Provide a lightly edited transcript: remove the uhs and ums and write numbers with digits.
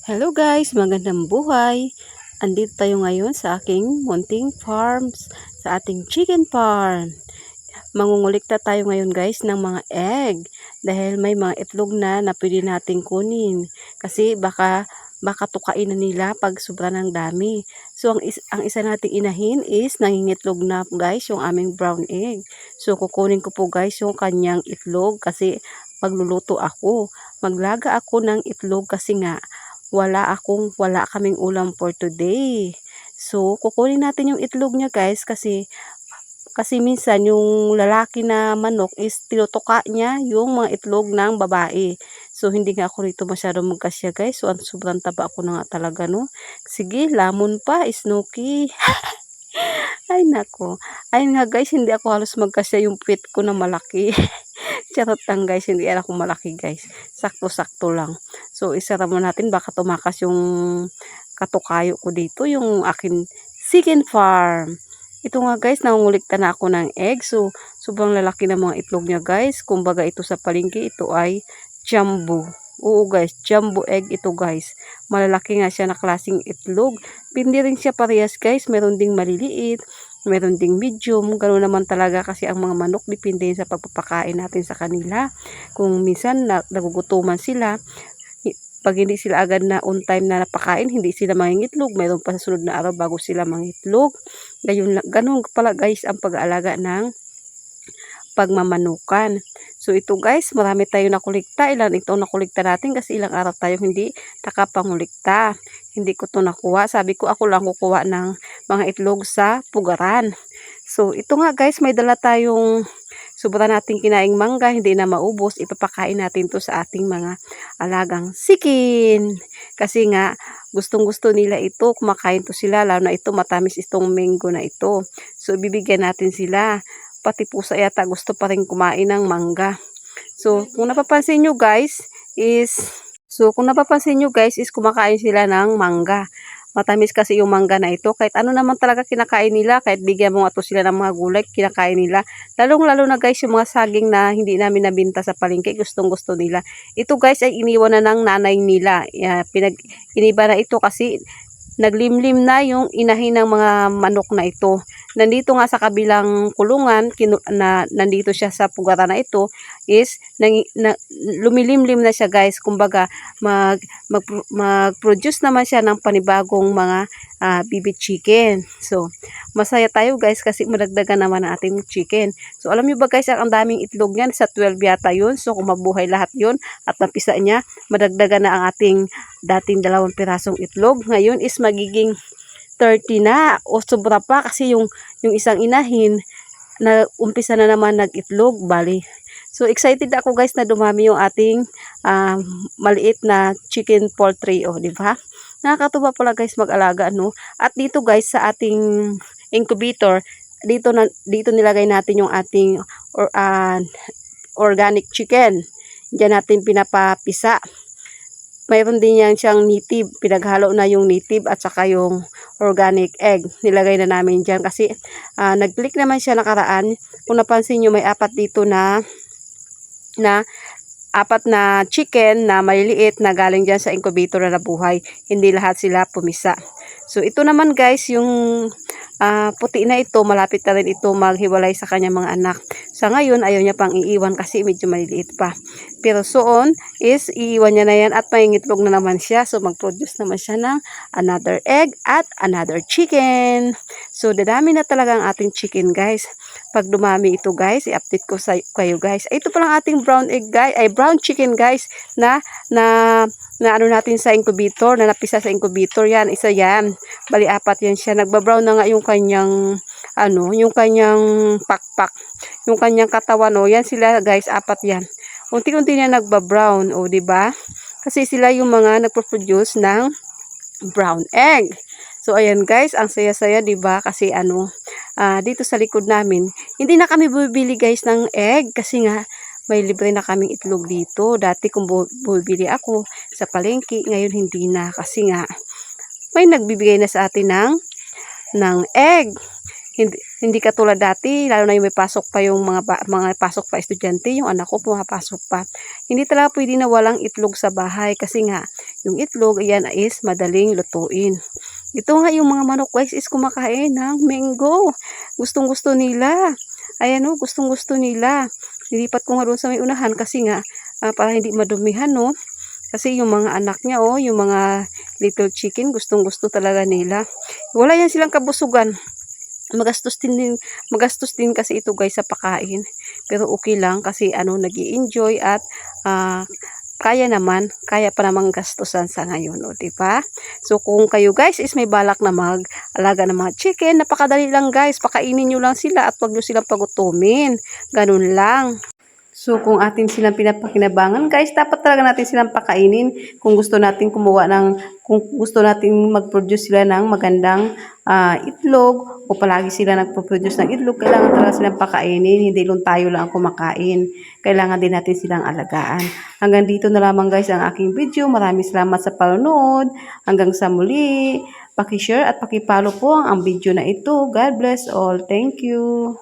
Hello guys, magandang buhay. Andito tayo ngayon sa aking munting farms, sa ating chicken farm. Mangungulikta tayo ngayon guys ng mga egg dahil may mga itlog na pwede nating kunin. Kasi baka tukain na nila pag sobra ng dami. So ang isa nating inahin is nangingitlog na guys yung aming brown egg. So kukunin ko po guys yung kanyang itlog kasi magluluto ako. Maglaga ako ng itlog kasi nga wala kaming ulam for today. So, kukunin natin yung itlog niya guys kasi minsan yung lalaki na manok is tinutuka niya yung mga itlog ng babae. So, hindi nga ako rito masyadong magkasya guys. So, sobrang taba ako na nga talaga no. Sige, lamon pa, Snooki. Ay nako. Ayun nga guys, hindi ako halos magkasya yung pit ko na malaki. Charot lang guys, hindi yan ako malaki guys. Sakto-sakto lang. So, isara mo natin baka tumakas yung katukayo ko dito, yung akin chicken farm. Ito nga guys, nangungulikta na ako ng egg. So, sobrang lalaki ng mga itlog niya guys. Kumbaga ito sa palengke, ito ay jumbo. Oo guys, jumbo egg ito guys. Malalaki nga siya na klaseng itlog. Pindi rin siya parehas guys. Meron ding maliliit, meron ding medium. Ganoon naman talaga kasi ang mga manok depende sa pagpapakain natin sa kanila. Kung minsan nagugutuman sila, pag hindi sila agad na on time na napakain, hindi sila mangingitlog. Mayroon pa sa sunod na araw bago sila mangitlog. Ganun pala guys ang pag-aalaga ng pagmamanukan. So ito guys, marami tayo nakulikta. Ilan ito nakulikta natin kasi ilang araw tayo hindi nakapangulikta. Hindi ko to nakuha. Sabi ko ako lang kukuha ng mga itlog sa pugaran. So ito nga guys, may dala tayong sobra nating kinaing mangga, hindi na maubos. Ipapakain natin to sa ating mga alagang sikin. Kasi nga, gustong-gusto nila ito. Kumakain to sila. Lalo na ito, matamis itong mango na ito. So bibigyan natin sila. Pati pusa yata gusto pa rin kumain ng mangga. So, kung napapansin nyo guys is kumakain sila ng mangga. Matamis kasi yung mangga na ito. Kahit ano naman talaga kinakain nila, kahit bigyan mo nga to sila ng mga gulay, kinakain nila. Lalong-lalo na guys yung mga saging na hindi namin nabinta sa palengke, gustong-gusto nila. Ito guys ay iniwan na ng nanay nila. Iniba na ito kasi naglimlim na yung inahin ng mga manok na ito. Nandito nga sa kabilang kulungan, nandito siya sa pugaran na ito, is lumilimlim na siya guys. Kumbaga, mag-produce naman siya ng panibagong mga baby chicken. So, masaya tayo guys kasi madagdagan naman ang ating chicken. So, alam niyo ba guys, ang daming itlog niyan, sa 12 yata yun. So, kung mabuhay lahat yun at napisa niya, madagdagan na ang ating dating 2 pirasong itlog. Ngayon is magiging 30 na o sobra pa kasi yung isang inahin na umpisa na naman nag-itlog, bali. So excited ako guys na dumami yung ating maliit na chicken poultry, di ba? Nakakatuwa pala guys mag-alaga no. At dito guys sa ating incubator, dito nilagay natin yung ating organic chicken. Diyan natin pinapapisa. Mayroon din yan siyang native. Pinaghalo na yung native at saka yung organic egg. Nilagay na namin dyan kasi nag-click naman siya nakaraan. Kung napansin nyo, may apat dito na apat na chicken na maliliit na galing dyan sa incubator na nabuhay. Hindi lahat sila pumisa. So ito naman guys, yung puti na ito, malapit na rin ito maghiwalay sa kanyang mga anak. Sa ngayon, ayaw niya pang iiwan kasi medyo maliliit pa. Pero soon is iiwan niya na yan at mangingitlog na naman siya. So mag-produce naman siya ng another egg at another chicken. So dadami na talaga ang ating chicken guys. Pag dumami ito guys, i-update ko sa kayo guys. Ito pa lang ating brown egg guys, ay brown chicken guys na ano natin sa incubator, na napisa sa incubator yan. Isa yan. Bali apat yan siya. Nagbabrown na nga yung kanyang yung kanyang pakpak, yung kanyang katawan, yan sila guys, apat yan. Unti-unti na nagbabrown, di ba? Kasi sila yung mga nagpo-produce ng brown egg. So ayan guys, ang saya-saya, di ba? Kasi dito sa likod namin, hindi na kami bumibili guys ng egg kasi nga may libre na kaming itlog dito. Dati kung bumibili ako sa palengke, ngayon hindi na kasi nga may nagbibigay na sa atin ng egg. Hindi katulad dati, lalo na yung may pasok pa yung mga pasok pa estudyante, yung anak ko pumapasok pa. Hindi talaga pwede na walang itlog sa bahay kasi nga yung itlog ayan is madaling lutuin. Ito nga yung mga manok guys is kumakain ng mango. Gustong-gusto nila. Ayan o, gustong-gusto nila. Nilipat ko nga doon sa may unahan kasi nga para hindi madumihan no. Kasi yung mga anak niya yung mga little chicken gustong-gusto talaga nila. Wala yan silang kabusugan. Magastos din kasi ito guys sa pakain. Pero okay lang kasi nag-i-enjoy at kaya pa namang gastusan sa ngayon, di ba? So kung kayo guys is may balak na mag-alaga ng mga chicken, napakadali lang guys, pakainin niyo lang sila at wag niyo silang pagutumin. Ganun lang. So, kung atin silang pinapakinabangan, guys, dapat talaga natin silang pakainin kung gusto natin kung gusto natin mag-produce sila ng magandang itlog o palagi sila nagpo-produce ng itlog, kailangan talaga silang pakainin, hindi lang tayo lang ang kumakain. Kailangan din natin silang alagaan. Hanggang dito na lamang guys ang aking video. Maraming salamat sa panonood. Hanggang sa muli. Paki-share at paki-follow po ang video na ito. God bless all. Thank you.